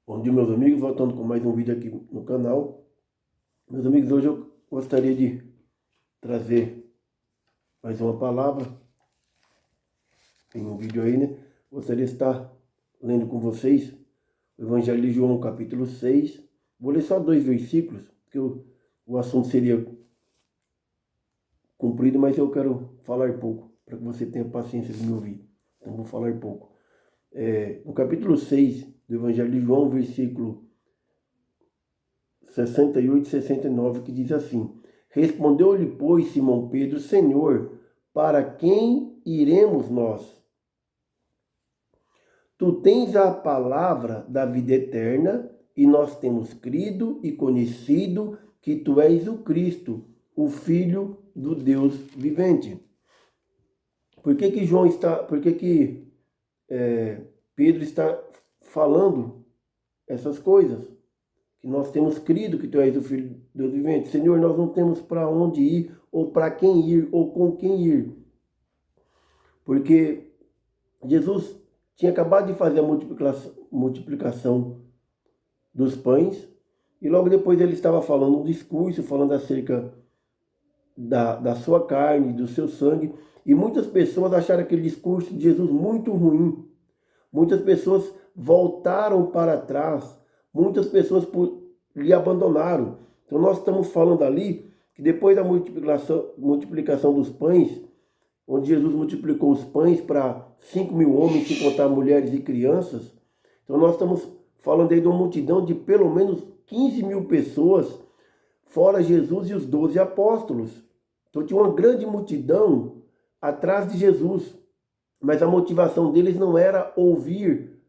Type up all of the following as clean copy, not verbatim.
Bom dia, meus amigos, voltando com mais um vídeo aqui no canal. Meus amigos, hoje eu gostaria de trazer mais uma palavra. Tem um vídeo aí, né? Gostaria de estar lendo com vocês o Evangelho de João, capítulo 6. Vou ler só 2 versículos, porque o assunto seria comprido, mas eu quero falar pouco, para que você tenha paciência de me ouvir. Então, vou falar pouco. No capítulo 6 do Evangelho de João, versículo 68 e 69, que diz assim: Respondeu-lhe, pois, Simão Pedro: Senhor, para quem iremos nós? Tu tens a palavra da vida eterna, e nós temos crido e conhecido que tu és o Cristo, o Filho do Deus vivente. Por que que Pedro está falando essas coisas? Que nós temos crido que tu és o Filho de Deus vivente. Senhor, nós não temos para onde ir, ou para quem ir, ou com quem ir. Porque Jesus tinha acabado de fazer a multiplicação dos pães, e logo depois ele estava falando um discurso, falando acerca da sua carne, do seu sangue, e muitas pessoas acharam aquele discurso de Jesus muito ruim. Muitas pessoas voltaram para trás, muitas pessoas lhe abandonaram. Então nós estamos falando ali que depois da multiplicação dos pães, onde Jesus multiplicou os pães para 5.000 homens, sem contar mulheres e crianças, então nós estamos falando aí de uma multidão de pelo menos 15.000 pessoas, fora Jesus e os 12 apóstolos. Então tinha uma grande multidão atrás de Jesus. Mas a motivação deles não era ouvir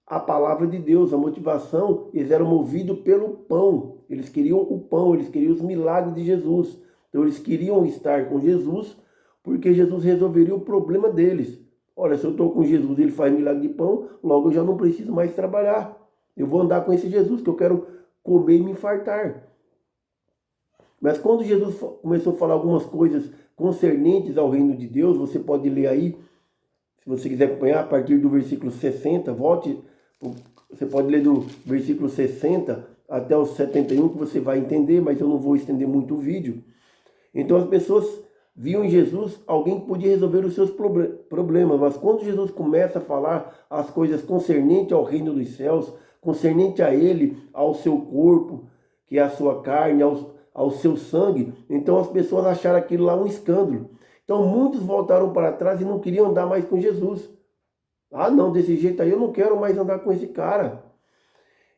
a palavra de Deus. A motivação, eles eram movidos pelo pão. Eles queriam o pão, eles queriam os milagres de Jesus. Então eles queriam estar com Jesus, porque Jesus resolveria o problema deles. Olha, se eu estou com Jesus e ele faz milagre de pão, logo eu já não preciso mais trabalhar. Eu vou andar com esse Jesus, que eu quero comer e me fartar. Mas quando Jesus começou a falar algumas coisas concernentes ao reino de Deus, você pode ler aí, se você quiser acompanhar, a partir do versículo 60, você pode ler do versículo 60 até o 71, que você vai entender, mas eu não vou estender muito o vídeo. Então as pessoas viam em Jesus alguém que podia resolver os seus problemas, mas quando Jesus começa a falar as coisas concernentes ao reino dos céus, concernente a ele, ao seu corpo, que é a sua carne, ao seu sangue, então as pessoas acharam aquilo lá um escândalo. Então muitos voltaram para trás e não queriam andar mais com Jesus. Ah, não, desse jeito aí eu não quero mais andar com esse cara.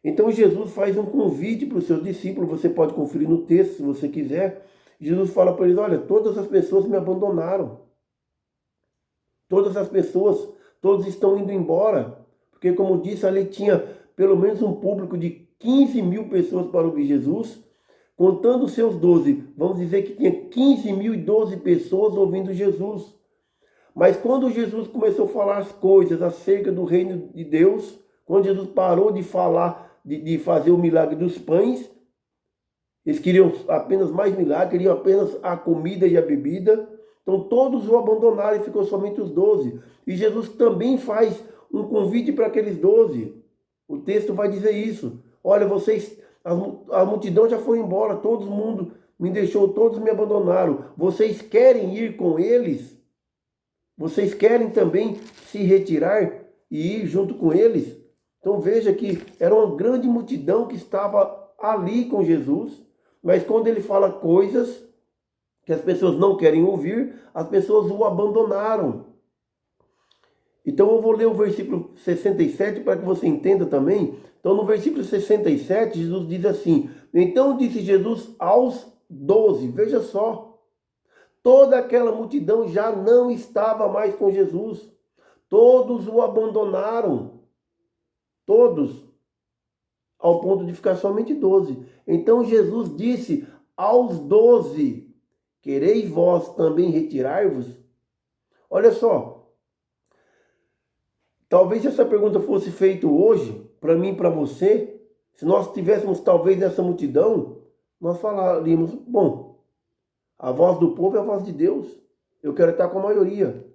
Então Jesus faz um convite para os seus discípulos, você pode conferir no texto se você quiser. Jesus fala para eles: olha, todas as pessoas me abandonaram. Todas as pessoas, todos estão indo embora. Porque, como disse, ali tinha pelo menos um público de 15.000 pessoas para ouvir Jesus. Contando os seus 12, vamos dizer que tinha 15.012 pessoas ouvindo Jesus. Mas quando Jesus começou a falar as coisas acerca do reino de Deus, quando Jesus parou de falar, de fazer o milagre dos pães, eles queriam apenas mais milagre, queriam apenas a comida e a bebida. Então todos o abandonaram e ficou somente os 12. E Jesus também faz um convite para aqueles 12. O texto vai dizer isso. Olha, vocês, a multidão já foi embora, todo mundo me deixou, todos me abandonaram. Vocês querem ir com eles? Vocês querem também se retirar e ir junto com eles? Então veja que era uma grande multidão que estava ali com Jesus, mas quando ele fala coisas que as pessoas não querem ouvir, as pessoas o abandonaram. Então eu vou ler o versículo 67 para que você entenda também. Então no versículo 67, Jesus diz assim: Então disse Jesus aos 12, veja só, toda aquela multidão já não estava mais com Jesus. Todos o abandonaram. Todos. Ao ponto de ficar somente 12. Então Jesus disse aos 12: Quereis vós também retirar-vos? Olha só. Talvez se essa pergunta fosse feita hoje, para mim e para você, se nós estivéssemos talvez nessa multidão, nós falaríamos: bom, a voz do povo é a voz de Deus. Eu quero estar com a maioria.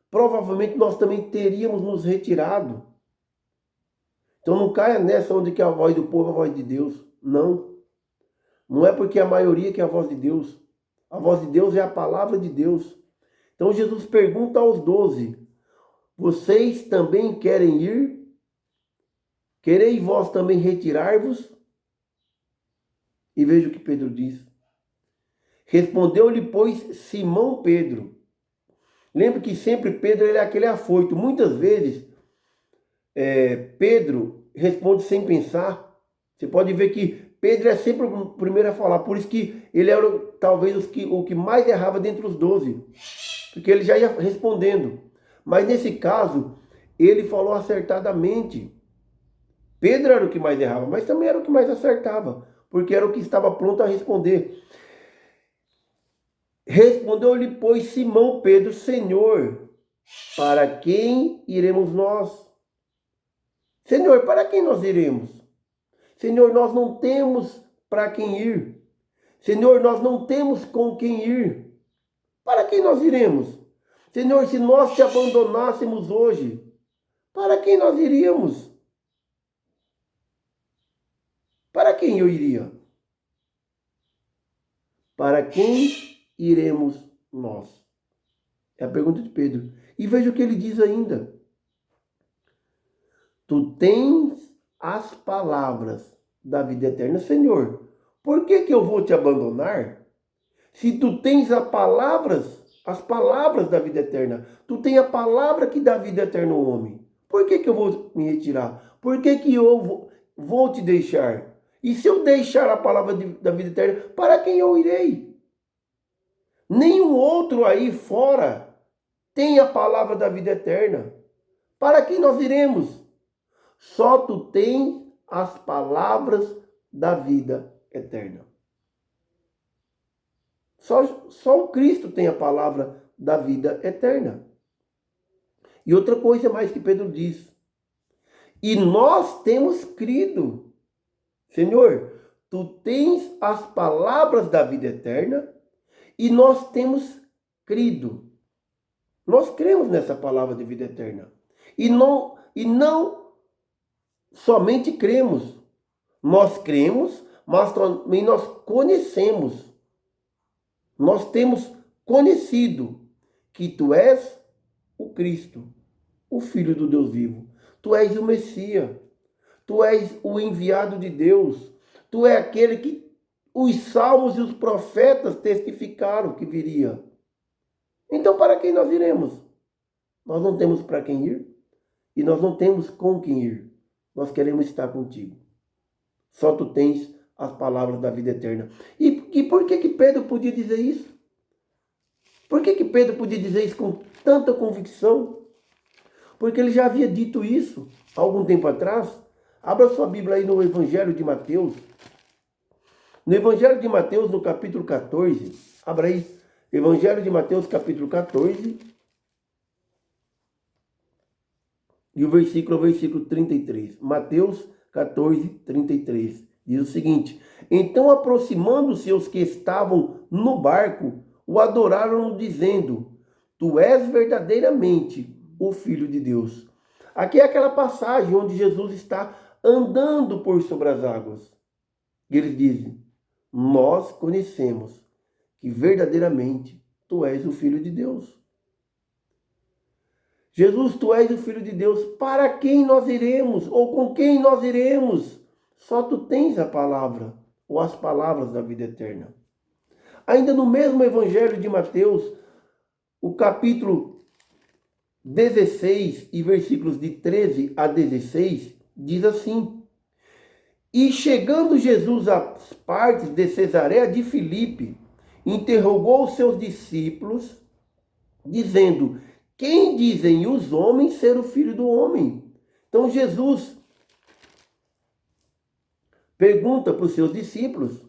Provavelmente nós também teríamos nos retirado. Então não caia nessa onde que a voz do povo é a voz de Deus. Não. Não é porque a maioria que é a voz de Deus. A voz de Deus é a palavra de Deus. Então Jesus pergunta aos 12: vocês também querem ir? Quereis vós também retirar-vos? E veja o que Pedro diz. Respondeu-lhe, pois, Simão Pedro. Lembra que sempre Pedro ele é aquele afoito. Muitas vezes Pedro responde sem pensar. Você pode ver que Pedro é sempre o primeiro a falar. Por isso que ele era talvez o que mais errava dentre os 12. Porque ele já ia respondendo. Mas nesse caso, ele falou acertadamente. Pedro era o que mais errava, mas também era o que mais acertava. Porque era o que estava pronto a responder. Respondeu-lhe, pois, Simão Pedro: Senhor, para quem iremos nós? Senhor, para quem nós iremos? Senhor, nós não temos para quem ir. Senhor, nós não temos com quem ir. Para quem nós iremos? Senhor, se nós te abandonássemos hoje, para quem nós iríamos? Para quem eu iria? Para quem iremos nós? É a pergunta de Pedro. E veja o que ele diz ainda. Tu tens as palavras da vida eterna. Senhor, por que eu vou te abandonar? Se tu tens as palavras da vida eterna. Tu tens a palavra que dá vida eterna ao homem. Por que eu vou me retirar? Por que eu vou te deixar? E se eu deixar a palavra da vida eterna, para quem eu irei? Nenhum outro aí fora tem a palavra da vida eterna. Para quem nós iremos? Só tu tens as palavras da vida eterna. Só o Cristo tem a palavra da vida eterna. E outra coisa mais que Pedro diz. E nós temos crido. Senhor, tu tens as palavras da vida eterna e nós temos crido. Nós cremos nessa palavra de vida eterna. E não somente cremos. Nós cremos, mas também nós conhecemos. Nós temos conhecido que tu és o Cristo, o Filho do Deus vivo. Tu és o Messias. Tu és o enviado de Deus. Tu és aquele que os salmos e os profetas testificaram que viria. Então, para quem nós iremos? Nós não temos para quem ir e nós não temos com quem ir. Nós queremos estar contigo. Só tu tens as palavras da vida eterna. E por que Pedro podia dizer isso? Por que Pedro podia dizer isso com tanta convicção? Porque ele já havia dito isso há algum tempo atrás. Abra sua Bíblia aí no Evangelho de Mateus. No Evangelho de Mateus, no capítulo 14. Abra aí. Evangelho de Mateus, capítulo 14. E o versículo 33. Mateus 14, 33. Diz o seguinte: então, aproximando-se os que estavam no barco, o adoraram, dizendo: tu és verdadeiramente o Filho de Deus. Aqui é aquela passagem onde Jesus está andando por sobre as águas. E eles dizem: nós conhecemos que verdadeiramente tu és o Filho de Deus. Jesus, tu és o Filho de Deus. Para quem nós iremos? Ou com quem nós iremos? Só tu tens a palavra, ou as palavras da vida eterna. Ainda no mesmo Evangelho de Mateus, o capítulo 16 e versículos de 13 a 16, diz assim: e chegando Jesus às partes de Cesareia de Filipe, interrogou os seus discípulos, dizendo: quem dizem os homens ser o Filho do Homem? Então Jesus pergunta para os seus discípulos: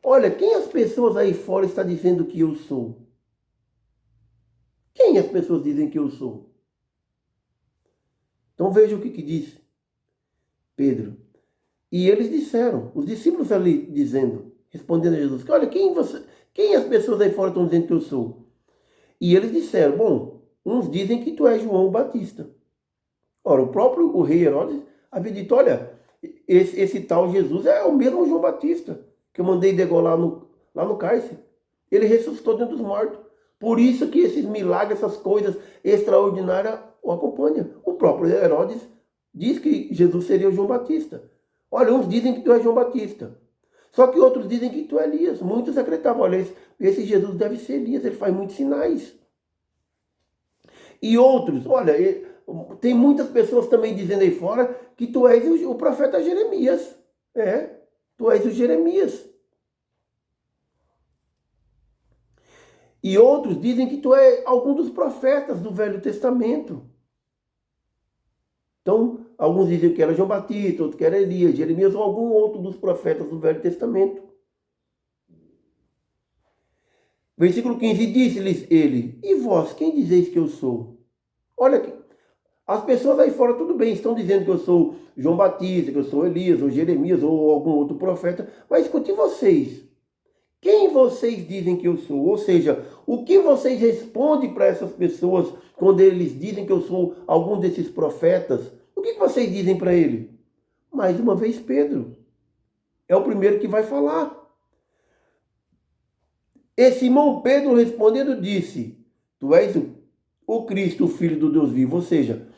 olha, quem as pessoas aí fora estão dizendo que eu sou? Quem as pessoas dizem que eu sou? Então veja o que diz Pedro. E eles disseram, os discípulos ali dizendo, respondendo a Jesus: olha, quem as pessoas aí fora estão dizendo que eu sou? E eles disseram: bom, uns dizem que tu és João Batista. Ora, o rei Herodes havia dito, olha, esse tal Jesus é o mesmo João Batista, que eu mandei degolar lá no cárcere. Ele ressuscitou dentro dos mortos. Por isso que esses milagres, essas coisas extraordinárias o acompanham. O próprio Herodes diz que Jesus seria o João Batista. Olha, uns dizem que tu é João Batista. Só que outros dizem que tu é Elias. Muitos acreditavam, olha, esse Jesus deve ser Elias, ele faz muitos sinais. E outros, olha, tem muitas pessoas também dizendo aí fora que tu és o profeta Jeremias. É, tu és o Jeremias. E outros dizem que tu é algum dos profetas do Velho Testamento. Então, alguns dizem que era João Batista, outros que era Elias, Jeremias ou algum outro dos profetas do Velho Testamento. Versículo 15, disse-lhes ele, e vós, quem dizeis que eu sou? Olha aqui, as pessoas aí fora, tudo bem, estão dizendo que eu sou João Batista, que eu sou Elias, ou Jeremias, ou algum outro profeta, mas escute vocês. Quem vocês dizem que eu sou? Ou seja, o que vocês respondem para essas pessoas quando eles dizem que eu sou algum desses profetas? O que vocês dizem para ele? Mais uma vez, Pedro. É o primeiro que vai falar. E Simão Pedro respondendo disse, tu és o Cristo, o Filho do Deus vivo. Ou seja,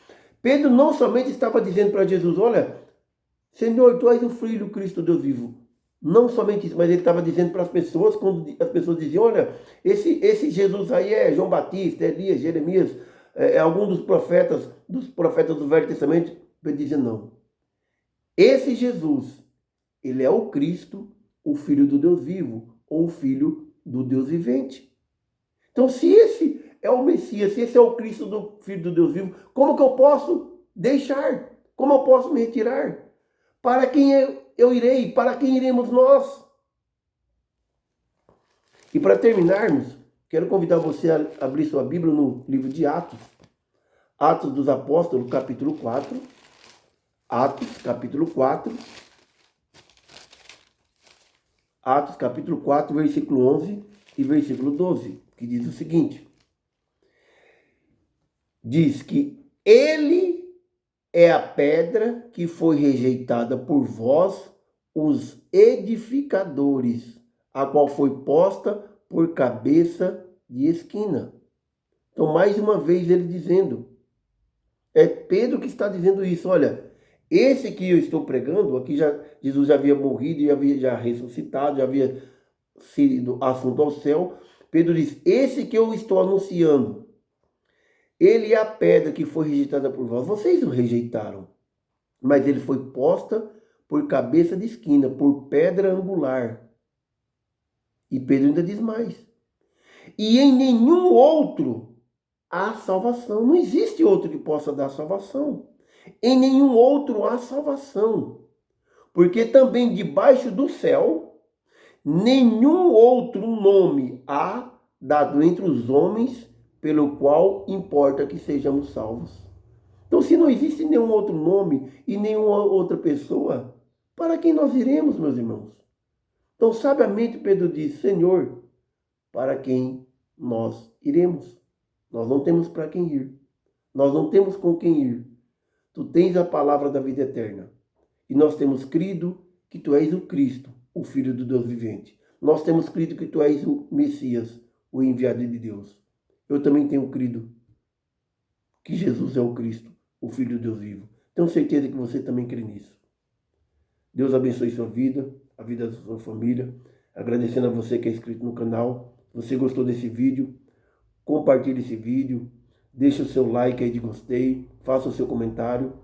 Pedro não somente estava dizendo para Jesus, olha, Senhor, tu és o Filho do Cristo, Deus vivo. Não somente isso, mas ele estava dizendo para as pessoas, quando as pessoas diziam, olha, esse Jesus aí é João Batista, é Elias, Jeremias, é algum dos profetas do Velho Testamento. Ele dizia, não. Esse Jesus, ele é o Cristo, o Filho do Deus vivo, ou o Filho do Deus vivente. Então, se esse é o Messias, se esse é o Cristo do Filho do Deus vivo, como que eu posso deixar? Como eu posso me retirar? Para quem eu irei? Para quem iremos nós? E para terminarmos, quero convidar você a abrir sua Bíblia no livro de Atos. Atos dos Apóstolos, capítulo 4. Atos, capítulo 4. Atos, capítulo 4, versículo 11 e versículo 12, que diz o seguinte. Diz que ele é a pedra que foi rejeitada por vós, os edificadores, a qual foi posta por cabeça de esquina. Então, mais uma vez ele dizendo, é Pedro que está dizendo isso, olha, esse que eu estou pregando, aqui Jesus já havia morrido, já havia ressuscitado, já havia sido assunto ao céu. Pedro diz, esse que eu estou anunciando, ele é a pedra que foi rejeitada por vós. Vocês o rejeitaram, mas ele foi posta por cabeça de esquina, por pedra angular. E Pedro ainda diz mais. E em nenhum outro há salvação. Não existe outro que possa dar salvação. Em nenhum outro há salvação. Porque também debaixo do céu, nenhum outro nome há dado entre os homens pelo qual importa que sejamos salvos. Então, se não existe nenhum outro nome e nenhuma outra pessoa, para quem nós iremos, meus irmãos? Então, sabiamente, Pedro diz, Senhor, para quem nós iremos? Nós não temos para quem ir. Nós não temos com quem ir. Tu tens a palavra da vida eterna. E nós temos crido que tu és o Cristo, o Filho do Deus vivente. Nós temos crido que tu és o Messias, o enviado de Deus. Eu também tenho crido que Jesus é o Cristo, o Filho do Deus vivo. Tenho certeza que você também crê nisso. Deus abençoe sua vida, a vida da sua família. Agradecendo a você que é inscrito no canal. Se você gostou desse vídeo, compartilhe esse vídeo. Deixe o seu like aí de gostei. Faça o seu comentário.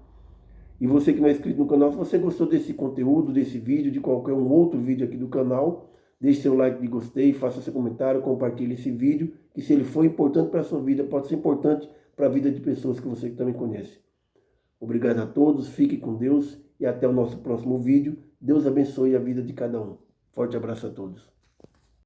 E você que não é inscrito no canal, se você gostou desse conteúdo, desse vídeo, de qualquer um outro vídeo aqui do canal, deixe seu like de gostei, faça seu comentário, compartilhe esse vídeo, que se ele for importante para a sua vida, pode ser importante para a vida de pessoas que você também conhece. Obrigado a todos, fique com Deus e até o nosso próximo vídeo. Deus abençoe a vida de cada um. Forte abraço a todos.